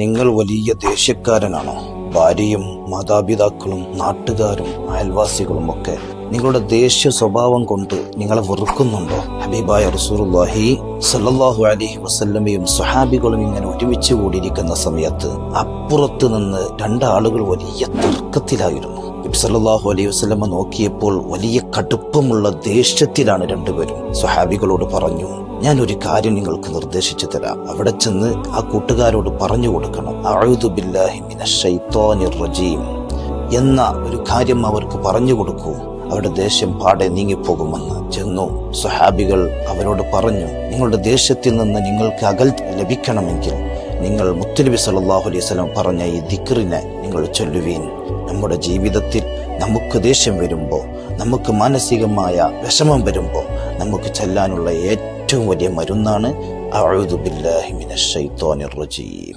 നിങ്ങൾ വലിയ ദേഷ്യക്കാരനാണോ? ഭാര്യയും മാതാപിതാക്കളും നാട്ടുകാരും അയൽവാസികളും ഒക്കെ നിങ്ങളുടെ ദേഷ്യ സ്വഭാവം കൊണ്ട് നിങ്ങളെ വെറുക്കുന്നുണ്ടോ? ഹബീബായ റസൂലുള്ളാഹി സ്വല്ലല്ലാഹു അലൈഹി വസല്ലമയും സ്വഹാബികളും ഇങ്ങനെ ഒരുമിച്ച് കൂടിയിരിക്കുന്ന സമയത്ത് അപ്പുറത്ത് നിന്ന് രണ്ടാളുകൾ വലിയ തർക്കത്തിലായിരുന്നു. നബി സല്ലല്ലാഹു അലൈഹി വസല്ലമ നോക്കിയപ്പോൾ വലിയ കടുപ്പമുള്ള ദേഷ്യത്തിലാണ് രണ്ടുപേരും. സ്വഹാബികളോട് പറഞ്ഞു, ഞാൻ ഒരു കാര്യം നിങ്ങൾക്ക് നിർദ്ദേശിച്ചു തരാം. അവിടെ ചെന്ന് ആ കൂട്ടുകാരോട് പറഞ്ഞു കൊടുക്കണം, അഊദു ബില്ലാഹി മിനശ് ശൈത്വാനിർ റജീം എന്ന ഒരു കാര്യം അവർക്ക് പറഞ്ഞു കൊടുക്കൂ. അവരുടെ ദേഷ്യം പാടെ നീങ്ങിപ്പോകുമെന്ന്. ചെന്നു സ്വഹാബികൾ അവരോട് പറഞ്ഞു, നിങ്ങളുടെ ദേഷ്യത്തിൽ നിന്ന് നിങ്ങൾക്ക് ലഭിക്കണമെങ്കിൽ നിങ്ങൾ മുത്തുനബി സല്ലല്ലാഹു അലൈഹി വസല്ലം പറഞ്ഞ ഈ ദിക്റിനെ നിങ്ങൾ ചൊല്ലുവീൻ. നമ്മുടെ ജീവിതത്തിൽ നമുക്ക് ദേഷ്യം വരുമ്പോൾ, നമുക്ക് മാനസികമായ വിഷമം വരുമ്പോൾ നമുക്ക് ചൊല്ലാനുള്ള ഏറ്റവും വലിയ മരുന്നാണ് അഊദു ബില്ലാഹി മിനശ് ശൈത്വാനിർ റജീം.